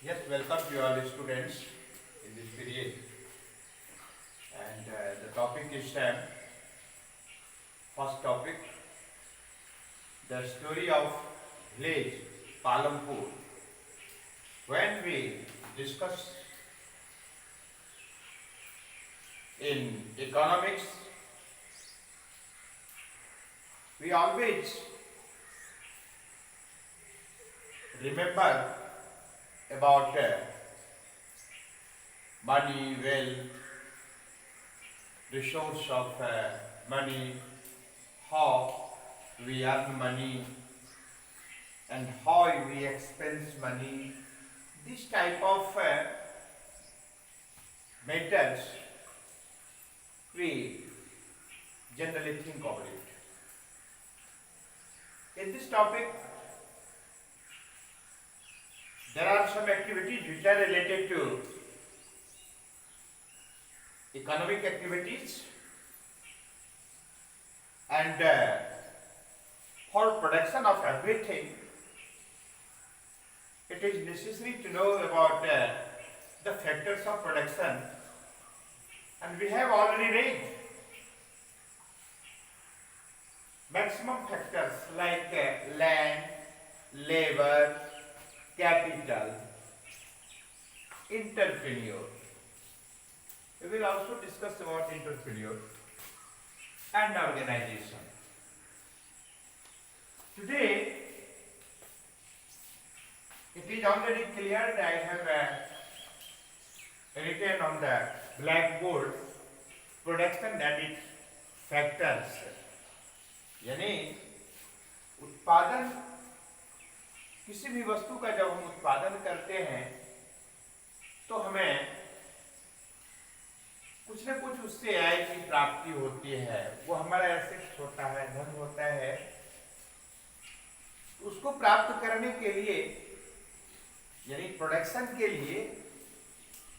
Yes, welcome to all students in this period. And the topic is first topic, the story of village Palampur. When we discuss in economics, we always remember about money, wealth, resource of money, how we earn money, and how we expense money. This type of matters we generally think about it. In this topic, there are some activities which are related to economic activities, and for production of everything, it is necessary to know about the factors of production, and we have already read maximum factors like land, labor, capital, entrepreneur. We will also discuss about entrepreneur and organization. Today, it is already clear that I have written on the blackboard production, that is factors. यानी उत्पादन, किसी भी वस्तु का जब हम उत्पादन करते हैं तो हमें कुछ न कुछ उससे आय की प्राप्ति होती है, वो हमारा एसेट होता है, धन होता है। उसको प्राप्त करने के लिए यानी प्रोडक्शन के लिए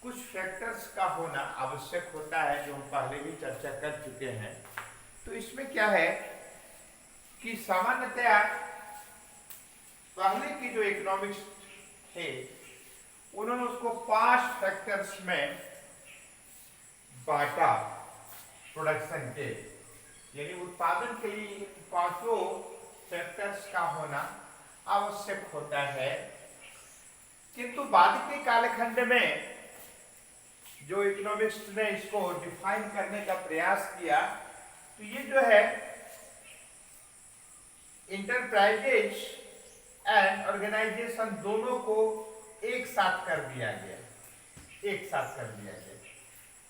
कुछ फैक्टर्स का होना आवश्यक होता है, जो हम पहले भी चर्चा कर चुके हैं। तो इसमें क्या है कि सामान्यतया पहले की जो इकोनॉमिक्स थे उन्होंने उसको 5 फैक्टर्स में बांटा प्रोडक्शन के, यानी उत्पादन के लिए 5 फैक्टर्स का होना आवश्यक होता है। किंतु बाद के कालखंड में जो इकोनॉमिक्स ने इसको डिफाइन करने का प्रयास किया, तो ये जो है इंटरप्राइजेज एंड ऑर्गेनाइजेशन दोनों को एक साथ कर दिया गया,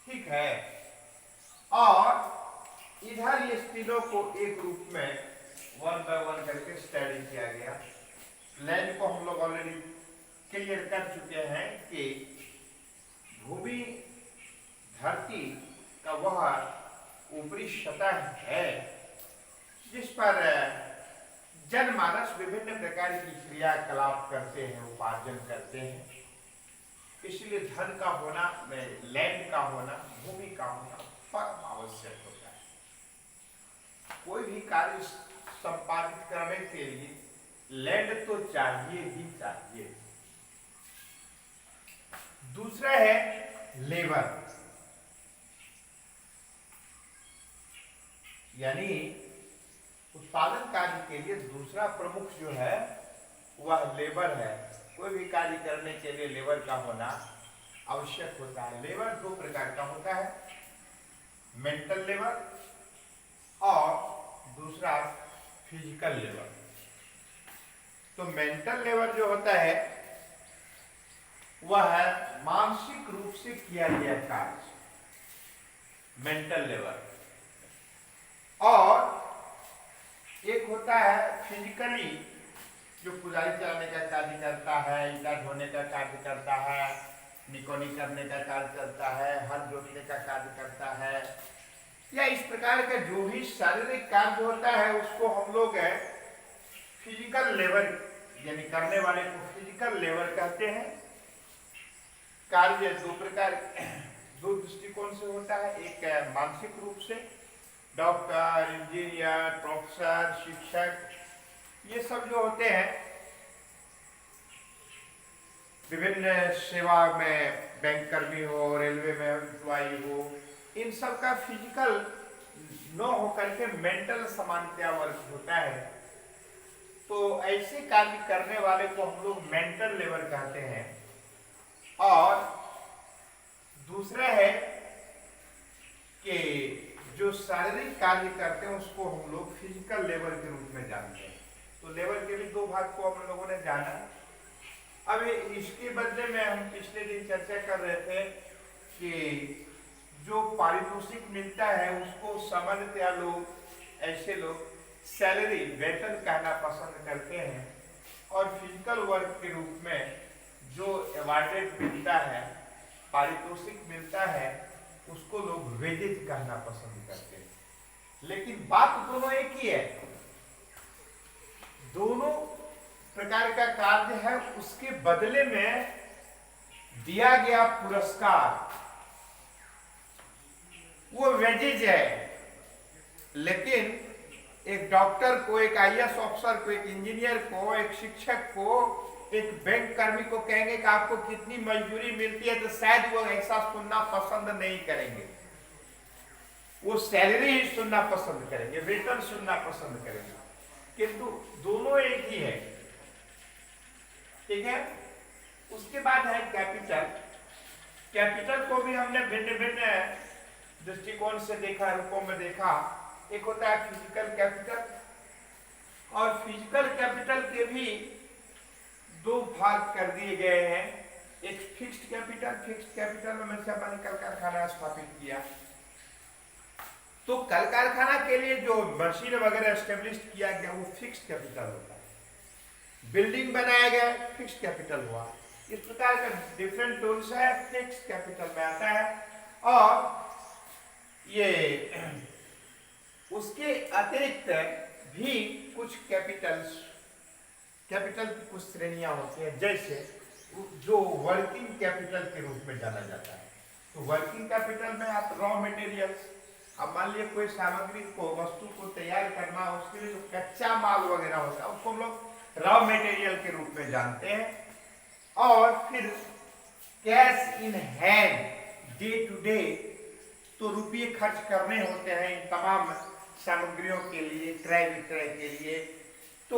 ठीक है। और इधर ये तीनों को एक रूप में 1 by 1 करके स्टडी किया गया। लैंड को हम लोग ऑलरेडी क्लियर कर चुके हैं कि भूमि धरती का वह ऊपरी सतह है जिस पर जनमानस विभिन्न प्रकार की क्रियाकलाप करते हैं, उपार्जन करते हैं। इसलिए धन का होना, लैंड का होना, भूमि का होना परम आवश्यक होता है। कोई भी कार्य संपादित करने के लिए लैंड तो चाहिए ही चाहिए। दूसरा है लेबर, यानी उत्पादन कार्य के लिए दूसरा प्रमुख जो है वह लेबर है। कोई भी कार्य करने के लिए लेबर का होना आवश्यक होता है। लेबर 2 प्रकार का होता है, मेंटल लेबर और दूसरा फिजिकल लेबर। तो मेंटल लेबर जो होता है वह है मानसिक रूप से किया गया कार्य, मेंटल लेबर। और एक होता है फिजिकली, जो कुदाली चलाने का कार्य करता है, ईंटा ढोने का कार्य करता है, निकोनी करने का कार्य करता है, हल जोतने का कार्य करता है, या इस प्रकार का जो भी शारीरिक कार्य होता है उसको हम लोग फिजिकल लेबर यानी करने वाले को फिजिकल लेबर कहते हैं। कार्य 2 प्रकार, 2 दृष्टिकोण से होता है। एक मानसिक रूप से, डॉक्टर, इंजीनियर, प्रोफेसर, शिक्षक, ये सब जो होते हैं विभिन्न सेवा में बैंक कर्मी हो, रेलवे में एम्प्लॉई हो, इन सब का फिजिकल न होकर के मेंटल सामान्यतया वर्क होता है। तो ऐसे कार्य करने वाले को हम लोग मेंटल लेबर कहते हैं। और दूसरा है कि जो शारीरिक कार्य करते हैं उसको हम लोग फिजिकल लेबर के रूप में जानते हैं। तो लेबर के भी दो भाग को हम लोगों ने जाना। अब इसके बदले में हम पिछले दिन चर्चा कर रहे थे कि जो पारितोषिक मिलता है उसको सामान्यतया लोग ऐसे लोग सैलरी वेतन कहना पसंद करते हैं, और फिजिकल वर्क के रूप में जो अवार्डेड मिलता है, पारितोषिक मिलता है, उसको लोग वेजेज कहना पसंद करते हैं। लेकिन बात दोनों एक ही है, दोनों प्रकार का कार्य है, उसके बदले में दिया गया पुरस्कार वो वेजेज है। लेकिन एक डॉक्टर को, एक आईएएस ऑफिसर को, एक इंजीनियर को, एक शिक्षक को, एक बैंक कर्मी को कहेंगे कि आपको कितनी मजदूरी मिलती है, तो शायद वो ऐसा सुनना पसंद नहीं करेंगे। वो सैलरी ही सुनना पसंद करेंगे, वेतन सुनना पसंद करेंगे। किंतु दोनों एक ही है, ठीक है। उसके बाद है कैपिटल। कैपिटल को भी हमने भिन्न भिन्न दृष्टिकोण से देखा, रूपों में देखा। एक होता है फिजिकल कैपिटल, और फिजिकल कैपिटल के भी दो भाग कर दिए गए हैं। एक फिक्स्ड कैपिटल, फिक्स्ड कैपिटल में से अपन कल कारखाना स्थापित किया, तो कल कारखाना के लिए जो मशीन वगैरह एस्टेब्लिश किया गया वो फिक्स्ड कैपिटल होता है। बिल्डिंग बनाया गया, फिक्स्ड कैपिटल हुआ। इस प्रकार का डिफरेंट टूल्स है, फिक्स्ड कैपिटल में आता है। और ये उसके अतिरिक्त भी कुछ कैपिटल की कुछ श्रेणियां होती हैं, जैसे जो वर्किंग कैपिटल के रूप में जाना जाता है। तो वर्किंग कैपिटल में आप रॉ मटेरियल्स, अब मान लिया कोई सामग्री को, वस्तु को तैयार करना, उसके लिए जो कच्चा माल वगैरह होता है उसको हम लोग रॉ मटेरियल के रूप में जानते हैं। और फिर cash in hand, day to day, तो रुपये खर्च करने होते हैं इन तमाम सामग्रियों के लिए, क्रय विक्रय के लिए। तो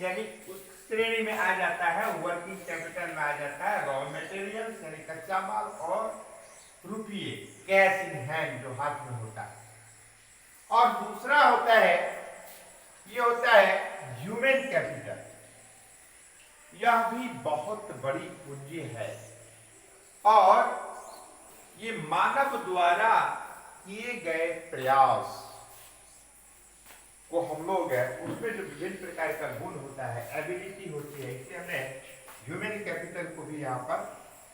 यानी उस श्रेणी में आ जाता है, वर्किंग कैपिटल में आ जाता है रॉ मटेरियल यानी कच्चा माल, और रुपये कैश इन हैंड जो हाथ में होता है। और दूसरा होता है, ये होता है ह्यूमन कैपिटल। यह भी बहुत बड़ी पूंजी है, और ये मानव द्वारा किए गए प्रयास को हम लोग है, उसमें जो विभिन्न प्रकार का गुण होता है, एबिलिटी होती है, इसलिए हमने ह्यूमन कैपिटल को भी यहाँ पर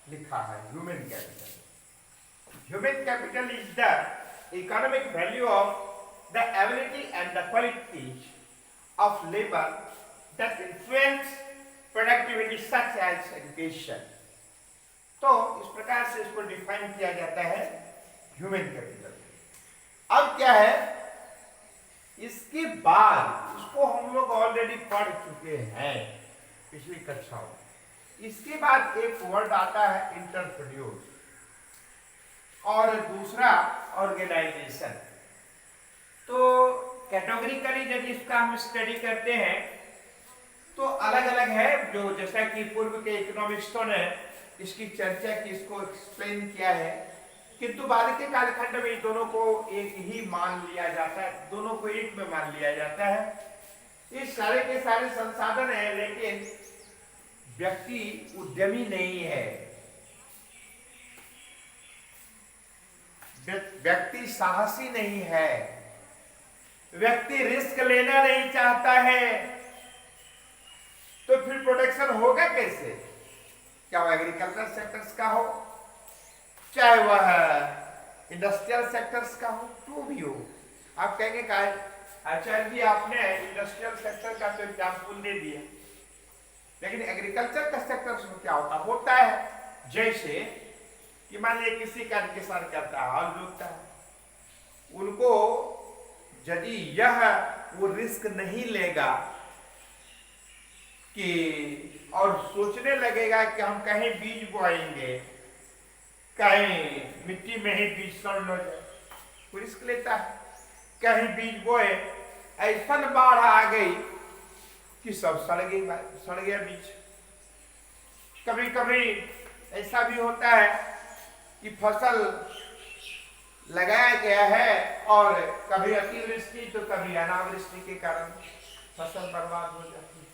लिखा है। Human capital is the economic value of the ability and the qualities of labour that influence productivity such as education. तो इस प्रकार से इसको डिफाइन किया जाता है ह्यूमन कैपिटल। अब क्या है, इसके बाद इसको हम लोग ऑलरेडी पढ़ चुके हैं पिछली कक्षाओं में। इसके बाद एक वर्ड आता है इंटरप्रोड्यूस, और दूसरा ऑर्गेनाइजेशन। तो कैटेगोरिकली जब इसका हम स्टडी करते हैं तो अलग अलग है, जो जैसा कि पूर्व के इकोनॉमिस्टों ने इसकी चर्चा की, इसको एक्सप्लेन किया है। किंतु बाद के कालखंड में इन दोनों को एक ही मान लिया जाता है, दोनों को एक में मान लिया जाता है। ये सारे के सारे संसाधन है, लेकिन व्यक्ति उद्यमी नहीं है, व्यक्ति साहसी नहीं है, व्यक्ति रिस्क लेना नहीं चाहता है। तो फिर प्रोडक्शन होगा कैसे? क्या वो एग्रीकल्चर सेक्टर्स का हो, चाहे वह इंडस्ट्रियल सेक्टर्स का हो, तो भी हो। आप कहेंगे का आचार्य जी आपने इंडस्ट्रियल सेक्टर का तो एग्जाम्पल दे दिया, लेकिन एग्रीकल्चर का सेक्टर में क्या होता है जैसे कि मान लीजिए किसी का किसान करता है, हल जोतता है, उनको यदि यह वो रिस्क नहीं लेगा कि और सोचने लगेगा कि हम कहीं बीज बोएंगे, कहीं मिट्टी में ही बीज सड़ न जाए, रिस्क लेता है। कहीं बीज बोए, ऐसा बाढ़ आ गई कि सब सड़ गया बीज। कभी कभी ऐसा भी होता है कि फसल लगाया गया है और कभी अतिवृष्टि तो कभी अनावृष्टि के कारण फसल बर्बाद हो जाती है।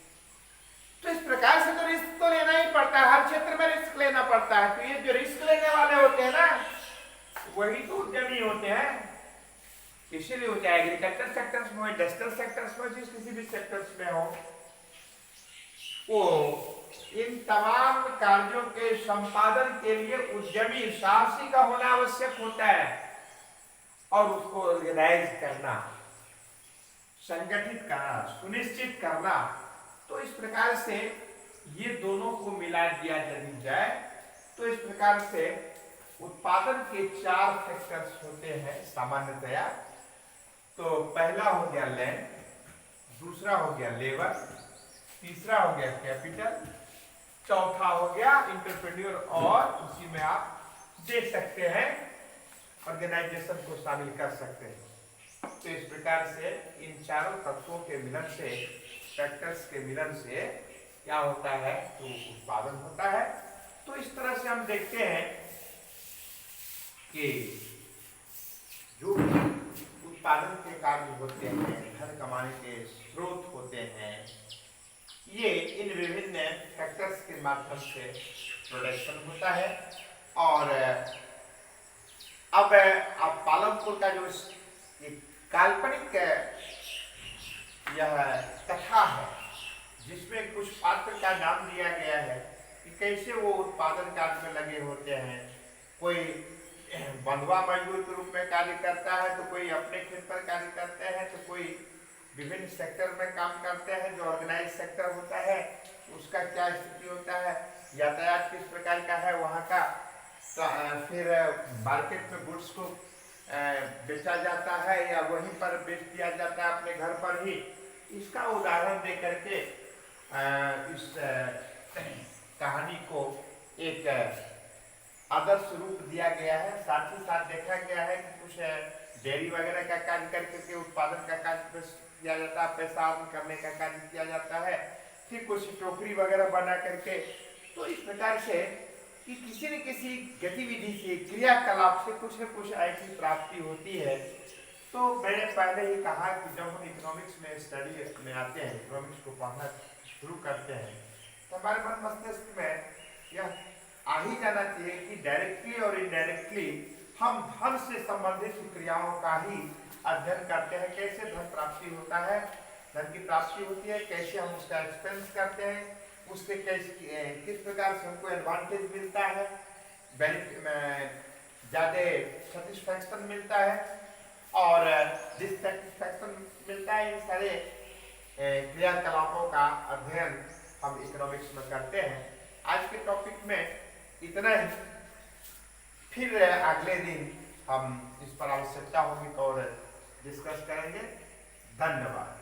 तो इस प्रकार से तो रिस्क तो लेना ही पड़ता है, हर क्षेत्र में रिस्क लेना पड़ता है। तो ये जो रिस्क लेने वाले होते हैं ना, वही तो उद्यमी होते हैं। इसीलिए हो, चाहे एग्रीकल्चर सेक्टर्स में हो, इंडस्ट्रियल सेक्टर्स में, जिस किसी भी सेक्टर्स में हो, वो इन तमाम कार्यों के संपादन के लिए उद्यमी साहसी का होना आवश्यक होता है और उसको ऑर्गेनाइज करना, संगठित करना, सुनिश्चित करना। तो इस प्रकार से ये दोनों को मिला दिया यदि जाए तो इस प्रकार से उत्पादन के 4 फैक्टर्स होते हैं सामान्यतया। तो पहला हो गया लैंड, दूसरा हो गया लेबर, तीसरा हो गया कैपिटल, चौथा हो गया इंटरप्रेन्योर, और उसी में आप दे सकते हैं ऑर्गेनाइजेशन को शामिल कर सकते हैं। तो इस प्रकार से इन चारों तत्वों के मिलन से, फैक्टर्स के मिलन से क्या होता है, तो उत्पादन होता है। तो इस तरह से हम देखते हैं कि जो उत्पादन के कार्य होते हैं, धन कमाने के स्रोत होते हैं, ये इन विभिन्न फैक्टर्स के माध्यम से प्रोडक्शन होता है। और अब पालमपुर का जो काल्पनिक यह कथा है, जिसमें कुछ पात्र का नाम दिया गया है कि कैसे वो उत्पादन कार्य में लगे होते हैं। कोई बंधुआ मजदूर के रूप में कार्य करता है, तो कोई अपने खेत पर कार्य करते हैं, तो कोई विभिन्न सेक्टर में काम करते हैं। जो ऑर्गेनाइज सेक्टर होता है उसका क्या स्थिति होता है, यातायात किस प्रकार का है वहाँ का, फिर मार्केट में गुड्स को बेचा जाता है या वहीं पर बेच दिया जाता है अपने घर पर ही। इसका उदाहरण दे करके इस कहानी को एक आदर्श रूप दिया गया है। साथ ही साथ देखा गया है कि कुछ डेयरी वगैरह का कार्य करके उत्पादन का कार्य किया जाता है, पैसा अर्न करने का कार्य किया जाता है, फिर कुछ टोकरी वगैरह बना करके। तो इस प्रकार से कि किसी न किसी गतिविधि से, क्रियाकलाप से कुछ न कुछ ऐसी प्राप्ति होती है। तो मैंने पहले ही कहा कि जब हम इकोनॉमिक्स में स्टडी में आते हैं, इकोनॉमिक्स को पढ़ना शुरू करते हैं, तो हमारे मन मस्तिष्क में यह आ ही जाना चाहिए कि डायरेक्टली और इनडायरेक्टली हम धन से संबंधित क्रियाओं का ही अध्ययन करते हैं। कैसे धन प्राप्ति होता है, धन की प्राप्ति होती है, कैसे हम उसका एक्सपेंस करते हैं, उससे कैसे किस प्रकार से हमको एडवांटेज मिलता है, ज़्यादा सेटिस्फैक्शन मिलता है और डिससेटिस्फैक्शन मिलता है। इन सारे क्रियाकलापों का अध्ययन हम इकोनॉमिक्स में करते हैं। आज के टॉपिक में इतना ही, फिर अगले दिन हम इस पर आवश्यकता होगी तो और डिस्कस करेंगे। धन्यवाद।